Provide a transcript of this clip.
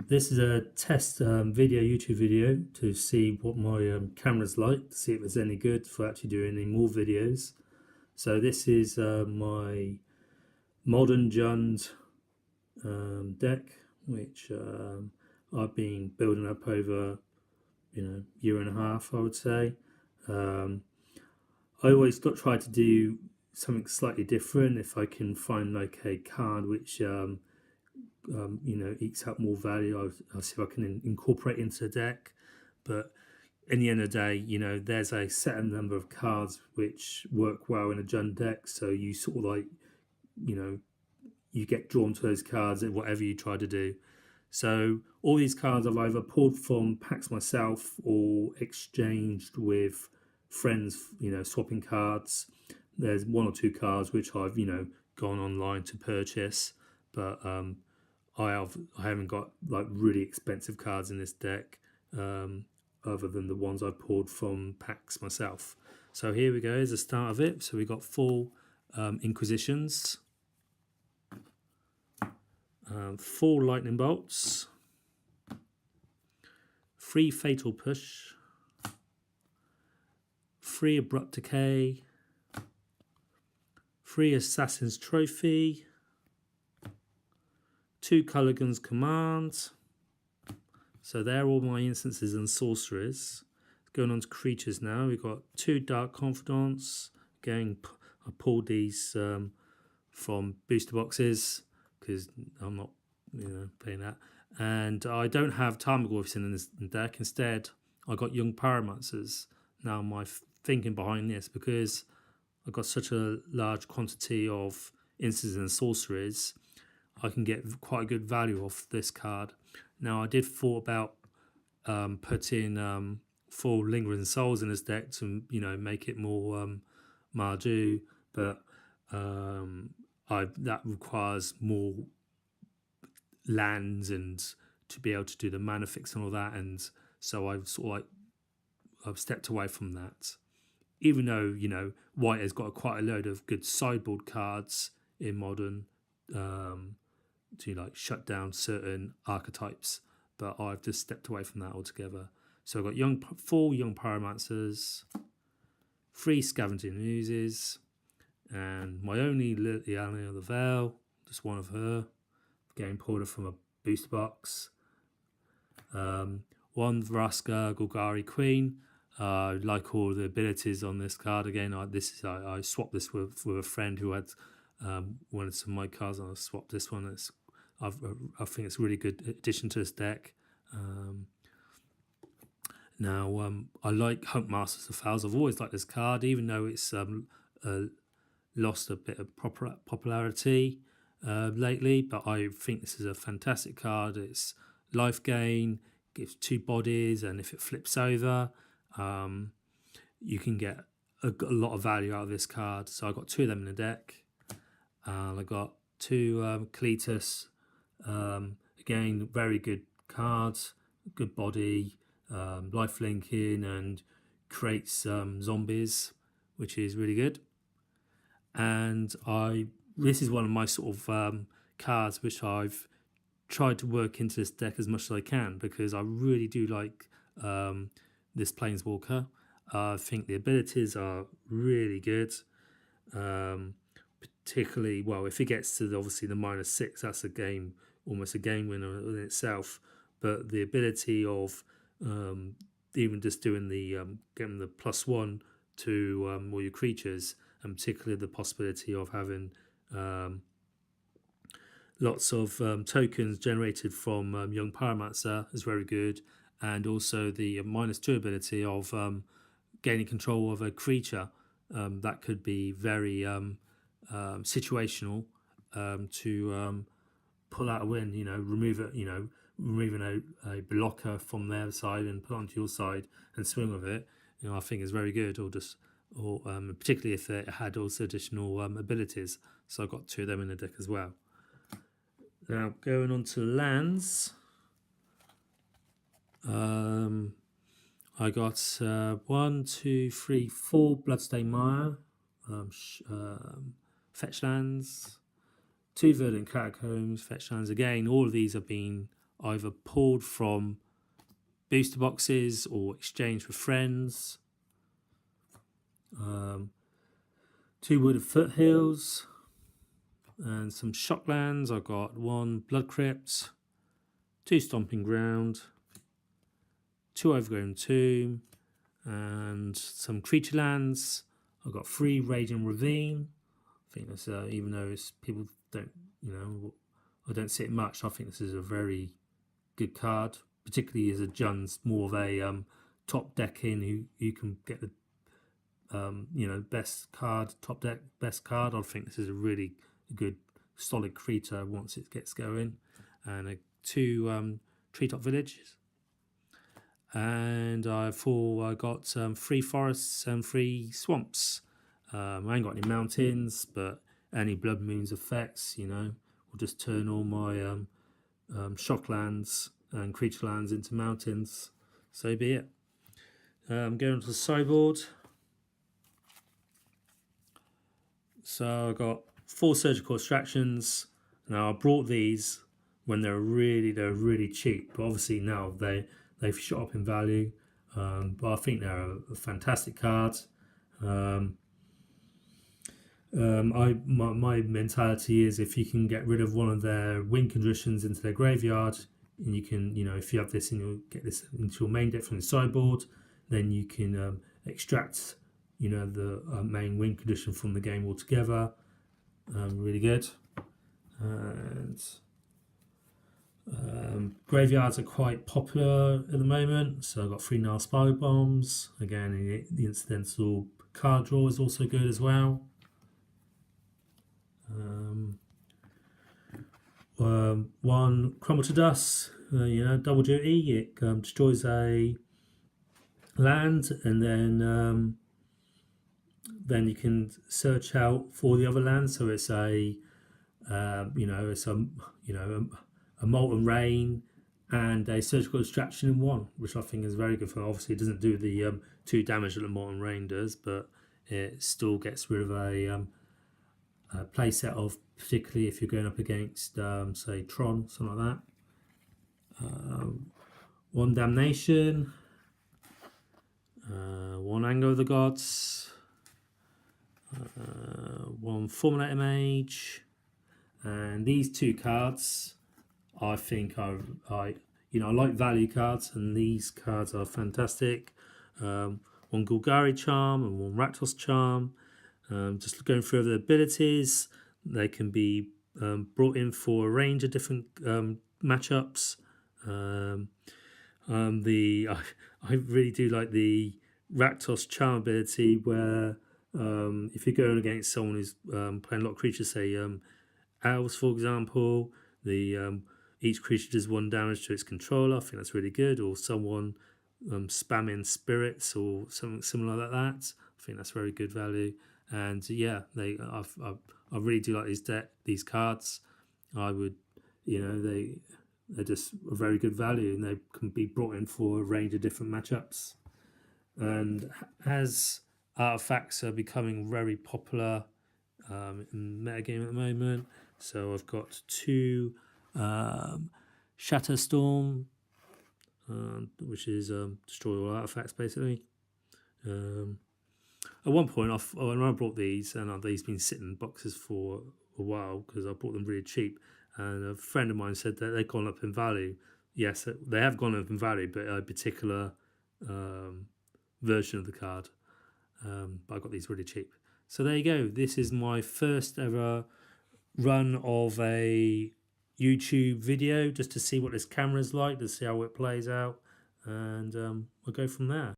This is a test YouTube video to see what my camera's like, to see if it's any good for actually doing any more videos. So this is my Modern Jund deck, which I've been building up over year and a half, I would say. I always try to do something slightly different if I can find like a card which ekes out more value. I'll see if I can incorporate into the deck. But in the end of the day, there's a set number of cards which work well in a Jund deck. So you sort of like, you get drawn to those cards in whatever you try to do. So all these cards I've either pulled from packs myself or exchanged with friends, swapping cards. There's one or two cards which I've, gone online to purchase, but I haven't got like really expensive cards in this deck, other than the ones I pulled from packs myself. So here we go, is the start of it. So we got 4 Inquisitions, 4 Lightning Bolts, 3 Fatal Push, 3 Abrupt Decay, 3 Assassin's Trophy, 2 Culligan's Commands. So they're all my instances and sorceries. Going on to creatures now. We've got 2 Dark Confidants. Again, I pulled these from booster boxes because I'm not, playing that. And I don't have Tarmogoyfs in this deck. Instead, I got Young Pyromancers. Now, my thinking behind this, because I've got such a large quantity of instances and sorceries, I can get quite a good value off this card. Now, I did thought about putting 4 Lingering Souls in this deck to, make it more Mardu, but that requires more lands and to be able to do the mana fix and all that, and so I've stepped away from that. Even though White has got quite a load of good sideboard cards in Modern, to like shut down certain archetypes, but I've just stepped away from that altogether. So I've got 4 Young Pyromancers, 3 Scavenging Muses, and my only Liliana of the Veil, just one of her, getting pulled from a booster box. 1 Vraska Golgari Queen. I like all the abilities on this card. Again, I swapped this with a friend who had wanted some of my cards, and I swapped this one. I think it's a really good addition to this deck. Now, I like Hunt Masters of Fowls. I've always liked this card, even though it's lost a bit of popularity lately. But I think this is a fantastic card. It's life gain, gives 2 bodies, and if it flips over, you can get a lot of value out of this card. So I got 2 of them in the deck. I got 2 Cletus. Again, very good cards, good body, life linking, and creates zombies, which is really good. And this is one of my sort of cards which I've tried to work into this deck as much as I can, because I really do like this Planeswalker. I think the abilities are really good. Particularly, well, if it gets to obviously the -6, that's a game, almost a game winner in itself. But the ability of even just doing the getting the +1 to all your creatures, and particularly the possibility of having lots of tokens generated from Young Pyromancer is very good, and also the -2 ability of gaining control of a creature, that could be very situational, to pull out a win, remove it, removing a blocker from their side and put it onto your side and swing with it, I think is very good. Or particularly if it had also additional abilities. So I've got 2 of them in the deck as well. Now, going on to lands, I got 1, 2, 3, 4 Bloodstained Mire, fetch lands, 2 Verdant Catacombs, fetch lands. Again, all of these have been either pulled from booster boxes or exchanged with friends. 2 Wooded Foothills and some Shocklands. I got 1 Blood Crypt, 2 Stomping Ground, 2 Overgrown Tomb, and some Creature Lands. I got 3 Raging Ravine. I think that's even though it's people don't, I don't see it much. I think this is a very good card, particularly as a Jund's more of a top decking who you can get the best card, top deck best card. I think this is a really good solid creature once it gets going. And 2 Treetop Villages. And I got 3 forests and 3 swamps. I ain't got any mountains, but any Blood Moons effects, will just turn all my Shocklands and Creature Lands into mountains. So be it. Going to the sideboard. So I got 4 Surgical Extractions. Now I brought these when they're really cheap, but obviously now they've shot up in value. But I think they're a fantastic card. My mentality is if you can get rid of one of their win conditions into their graveyard, and you can, if you have this and you'll get this into your main deck from the sideboard, then you can extract, the main win condition from the game altogether. Really good. And graveyards are quite popular at the moment, so I've got 3 Nile Spy Bombs. Again, the incidental card draw is also good as well. 1 Crumble to Dust, double duty. It destroys a land, and then you can search out for the other land. So it's a Molten Rain and a Surgical Extraction in 1, which I think is very good for. Obviously, it doesn't do the 2 damage that the Molten Rain does, but it still gets rid of a play set of, particularly if you're going up against, say, Tron, something like that. 1 Damnation, 1 Anger of the Gods, 1 Fulminator Mage, and these 2 cards, I think I like value cards, and these cards are fantastic. 1 Golgari Charm and 1 Rakdos Charm. Just going through the abilities, they can be brought in for a range of different matchups. I really do like the Rakdos Charm ability, where if you're going against someone who's playing a lot of creatures, say elves, for example, each creature does 1 damage to its controller. I think that's really good. Or someone spamming spirits or something similar like that. I think that's very good value. And yeah, I really do like these cards. I would, they're just a very good value, and they can be brought in for a range of different matchups. And as artifacts are becoming very popular in metagame at the moment, so I've got 2 Shatterstorm, which is destroy all artifacts basically. At one point, when I brought these, and these been sitting in boxes for a while because I bought them really cheap, and a friend of mine said that they've gone up in value. Yes, they have gone up in value, but a particular version of the card. But I got these really cheap. So there you go. This is my first ever run of a YouTube video, just to see what this camera is like, to see how it plays out, and we'll go from there.